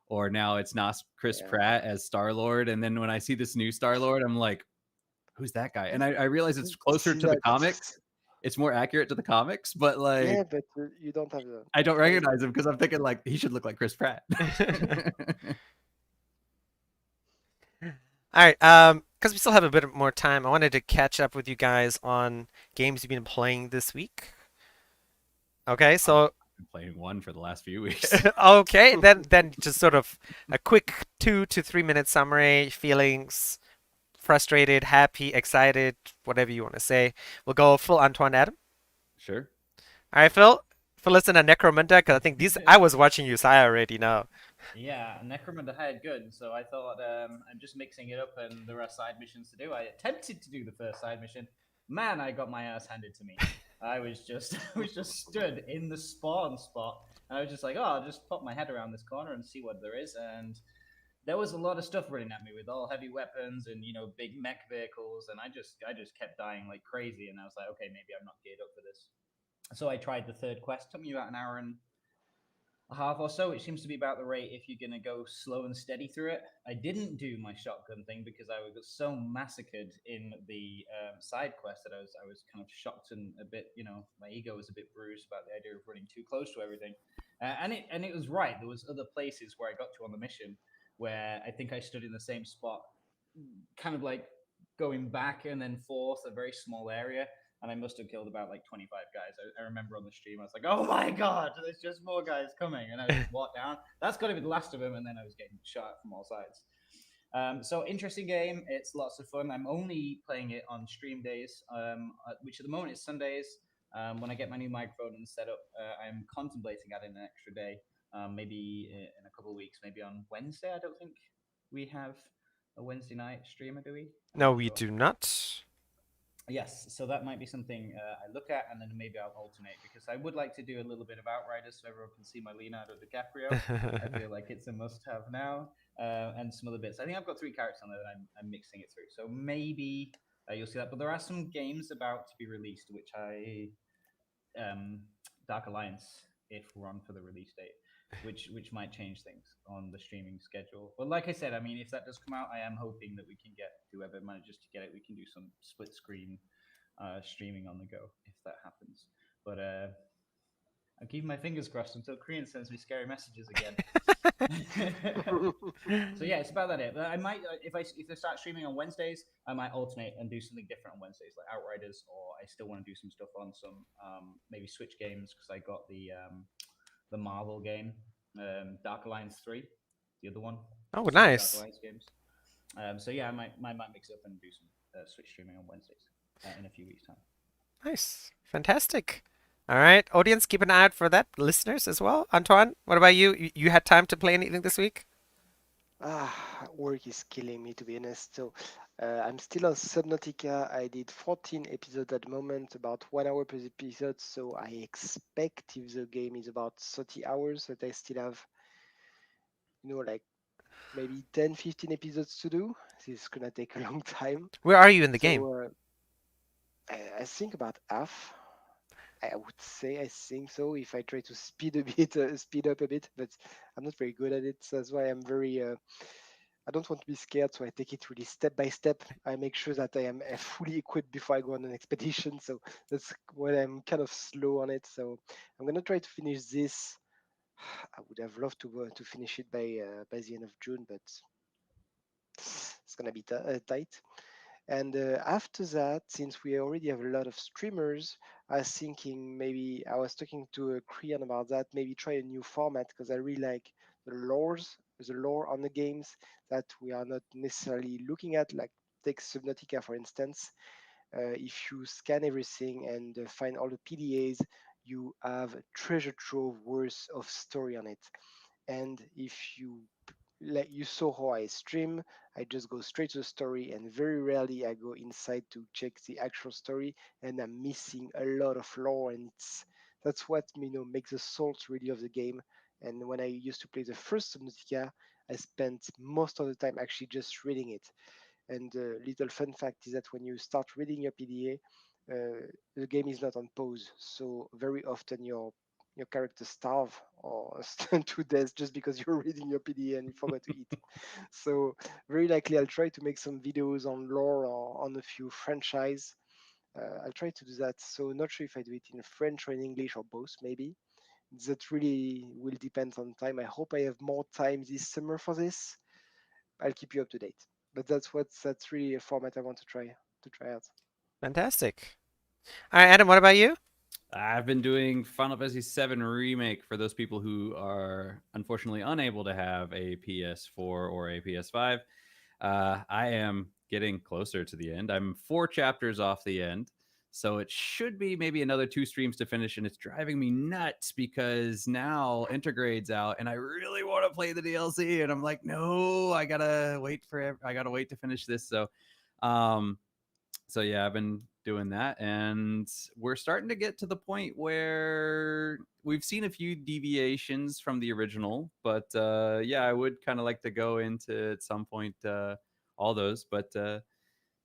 or now it's not Chris Yeah. Pratt as Star Lord. And then when I see this new Star Lord, I'm like, who's that guy? And I realize it's closer See to the that? comics. It's more accurate to the comics, but like Yeah, but you don't have I don't the face. recognize him because I'm thinking like he should look like Chris Pratt. All right. Because we still have a bit more time, I wanted to catch up with you guys on games you've been playing this week. Okay, I've so been playing one for the last few weeks. okay, then just sort of a quick 2 to 3 minute summary, feelings, frustrated, happy, excited, whatever you want to say. We'll go full Antoine Adam. Sure. All right, Phil. Phil, listen to Necromunda because I think these I was watching you, so I already know. Yeah, Necromunda had good, so I thought I'm just mixing it up, and there are side missions to do. I attempted to do the first side mission. Man, I got my ass handed to me. I was just I was just stood in the spawn spot, and I was just like, oh, I'll just pop my head around this corner and see what there is. And there was a lot of stuff running at me with all heavy weapons and big mech vehicles, and I just kept dying like crazy. And I was like, okay, maybe I'm not geared up for this. So I tried the third quest. Took me about an hour and a half or so, which seems to be about the rate if you're going to go slow and steady through it. I didn't do my shotgun thing because I was so massacred in the side quest that I was kind of shocked and a bit, my ego was a bit bruised about the idea of running too close to everything. And it was right. There was other places where I got to on the mission where I think I stood in the same spot, kind of like going back and then forth, a very small area. and I must have killed about like 25 guys. I remember on the stream, I was like, "Oh my god, there's just more guys coming!" And I just walked down. That's got to be the last of them, and then I was getting shot from all sides. So interesting game. It's lots of fun. I'm only playing it on stream days, which at the moment is Sundays. When I get my new microphone and set up, I'm contemplating adding an extra day, maybe in a couple of weeks, maybe on Wednesday. I don't think we have a Wednesday night streamer, do we? I'm No, not we sure. do not. Yes, so that might be something I look at, and then maybe I'll alternate because I would like to do a little bit of Outriders so everyone can see my Leonardo DiCaprio. I feel like it's a must-have now, and some other bits. I think I've got 3 characters on there that I'm mixing it through, so maybe you'll see that. But there are some games about to be released, which Dark Alliance, if we're on for the release date, which might change things on the streaming schedule. But like I said, I mean, if that does come out, I am hoping that we can get whoever manages to get it, we can do some split screen streaming on the go if that happens. But I'm keeping my fingers crossed until Korean sends me scary messages again. So yeah, it's about that it. But I might, if I start streaming on Wednesdays, I might alternate and do something different on Wednesdays, like Outriders, or I still want to do some stuff on some maybe Switch games because I got the Marvel game, Dark Alliance 3, the other one, Oh, the Super Dark nice. Alliance games. So yeah, I might mix it up and do some Switch streaming on Wednesdays in a few weeks' time. Nice. Fantastic. All right, audience, keep an eye out for that. Listeners as well. Antoine, what about you? You had time to play anything this week? Work is killing me, to be honest. So I'm still on Subnautica. I did 14 episodes at the moment, about 1 hour per episode. So I expect if the game is about 30 hours that I still have, like maybe 10, 15 episodes to do. This is gonna take a long time. Where are you in the game? So I think about half. I would say I think so. If I try to speed up a bit, but I'm not very good at it. So that's why I'm very. I don't want to be scared, so I take it really step by step. I make sure that I am fully equipped before I go on an expedition. So that's why I'm kind of slow on it. So I'm gonna try to finish this. I would have loved to finish it by the end of June, but it's gonna be tight. And after that, since we already have a lot of streamers, I was thinking maybe I was talking to a Korean about that. Maybe try a new format because I really like the lore on the games that we are not necessarily looking at. Like take Subnautica for instance. If you scan everything and find all the PDAs, you have a treasure trove worth of story on it. And if you like you saw how I stream, I just go straight to the story, and very rarely I go inside to check the actual story, and I'm missing a lot of lore, and that's what makes the salt really of the game. And when I used to play the first Subnautica, I spent most of the time actually just reading it. And little fun fact is that when you start reading your PDA, the game is not on pause, so very often your character starve or stun to death just because you're reading your PDA and you forgot to eat. So very likely I'll try to make some videos on lore or on a few franchise. I'll try to do that. So not sure if I do it in French or in English or both maybe. That really will depend on time. I hope I have more time this summer for this. I'll keep you up to date. But that's really a format I want to try out. Fantastic. All right, Adam, what about you? I've been doing Final Fantasy VII Remake for those people who are unfortunately unable to have a PS4 or a PS5. I am getting closer to the end. I'm 4 chapters off the end. So it should be maybe another 2 streams to finish, and it's driving me nuts because now Intergrade's out, and I really want to play the DLC, and I'm like, no, I gotta wait to finish this. Um, so yeah, I've been doing that, and we're starting to get to the point where we've seen a few deviations from the original, but yeah, I would kind of like to go into at some point all those, but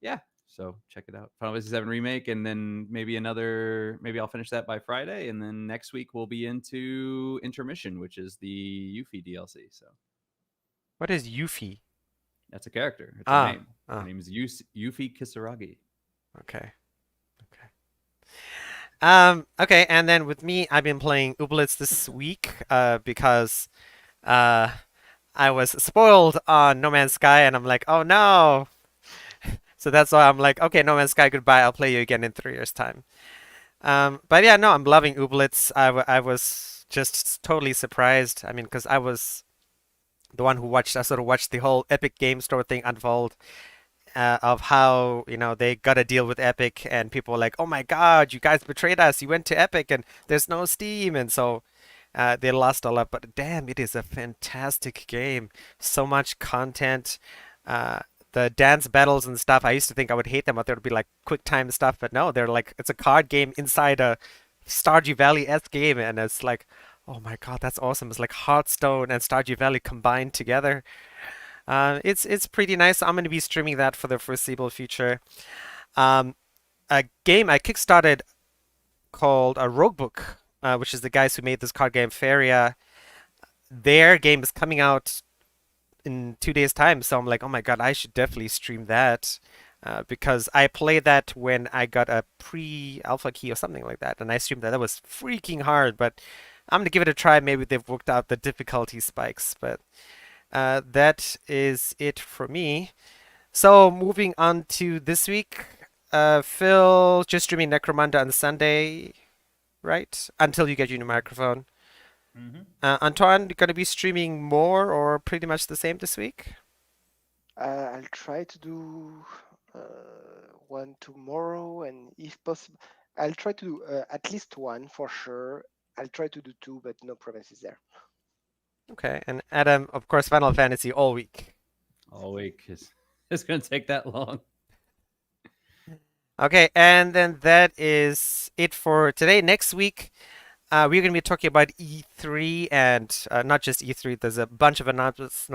yeah, so check it out, Final Fantasy VII Remake, and then maybe I'll finish that by Friday, and then next week we'll be into Intermission, which is the Yuffie DLC. So What is Yuffie? that's a character, it's a Ah, name. Her ah, name is Yuffie Kisaragi. okay. Okay. Okay, and then with me, I've been playing Ooblets this week, because I was spoiled on No Man's Sky, and I'm like, oh no. So that's why I'm like, okay, No Man's Sky, goodbye. I'll play you again in 3 years' time. But yeah, no, I'm loving Ooblets. I was just totally surprised. I mean, because I was the one who watched, I sort of watched the whole Epic Game Store thing unfold, of how, they got a deal with Epic and people were like, oh my God, you guys betrayed us. You went to Epic and there's no Steam. And so they lost a lot. But damn, it is a fantastic game. So much content. Uh, the dance battles and stuff, I used to think I would hate them, but there would be like quick time stuff. But no, they're like, it's a card game inside a Stardew Valley-esque game. And it's like, oh my God, that's awesome. It's like Hearthstone and Stardew Valley combined together. It's pretty nice. I'm going to be streaming that for the foreseeable future. Um, a game I kickstarted called Roguebook, which is the guys who made this card game Faria. Their game is coming out in 2 days' time, so I'm like, oh my God, I should definitely stream that. Because I played that when I got a pre-alpha key or something like that, and I streamed that. That was freaking hard, but I'm gonna give it a try. Maybe they've worked out the difficulty spikes, but that is it for me. So moving on to this week, Phil just streaming Necromunda on Sunday, right? Until you get your new microphone. Antoine, you gonna be streaming more or pretty much the same this week? I'll try to do one tomorrow, and if possible, I'll try to do at least one for sure. I'll try to do two, but no promises there. Okay, and Adam, of course, Final Fantasy all week. All week is it's gonna take that long. Okay, and then that is it for today. Next week, we're going to be talking about E3 and not just E3. There's a bunch of announcements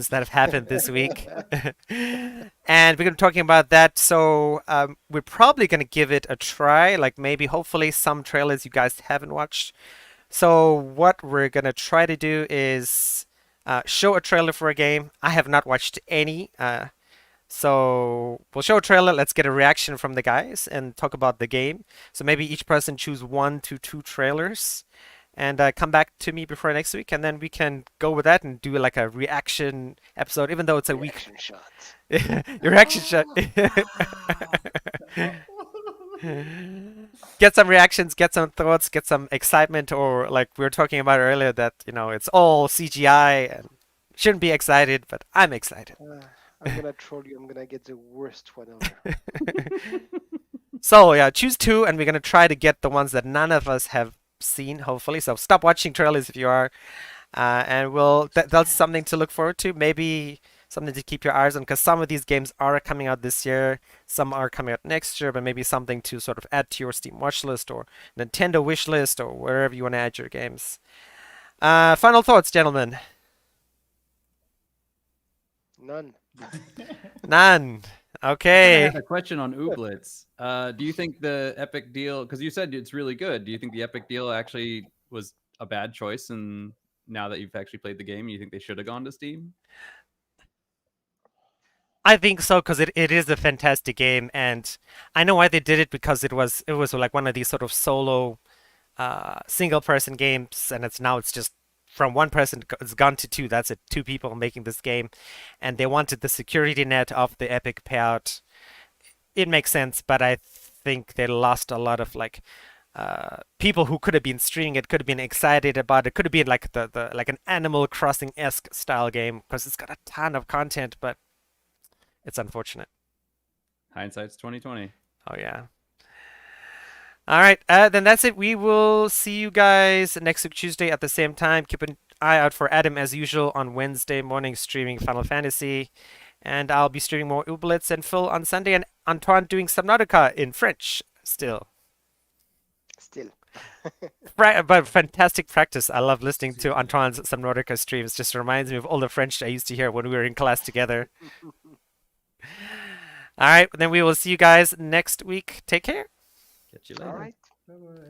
that have happened this week, and we're going to be talking about that. So we're probably going to give it a try. Like maybe, hopefully, some trailers you guys haven't watched. So what we're going to try to do is show a trailer for a game. I have not watched any. So we'll show a trailer. Let's get a reaction from the guys and talk about the game. So maybe each person choose 1 to 2 trailers and come back to me before next week, and then we can go with that and do like a reaction episode, even though it's a week. Reaction shots. Your reaction shot. Get some reactions, get some thoughts, get some excitement, or like we were talking about earlier, that it's all CGI and shouldn't be excited, but I'm excited. I'm gonna troll you. I'm gonna get the worst one ever. So yeah, choose 2, and we're gonna try to get the ones that none of us have seen, hopefully. So stop watching trailers if you are, and that's something to look forward to. Maybe something to keep your eyes on, because some of these games are coming out this year, some are coming out next year, but maybe something to sort of add to your Steam watch list or Nintendo wish list or wherever you want to add your games. Final thoughts, gentlemen? None. None. I Okay. have a question on Ooblets. Do you think the Epic deal, because you said it's really good, do you think the Epic deal actually was a bad choice? And now that you've actually played the game, you think they should have gone to Steam? I think so, because it is a fantastic game, and I know why they did it, because it was like one of these sort of solo single person games, and it's just from one person, it's gone to two. That's it, 2 people making this game, and they wanted the security net of the Epic payout. It makes sense, but I think they lost a lot of like people who could have been streaming it, could have been excited about it, could have been like the like an Animal Crossing-esque style game, because it's got a ton of content, but it's unfortunate. Hindsight's 2020. Oh yeah. All right, then that's it. We will see you guys next week Tuesday at the same time. Keep an eye out for Adam as usual on Wednesday morning streaming Final Fantasy, and I'll be streaming more Ooblets, and Phil on Sunday, and Antoine doing Subnautica in French still. Still. But fantastic practice. I love listening to Antoine's Subnautica streams. Just reminds me of all the French I used to hear when we were in class together. All right, then we will see you guys next week. Take care. Catch you All later. right. Bye-bye.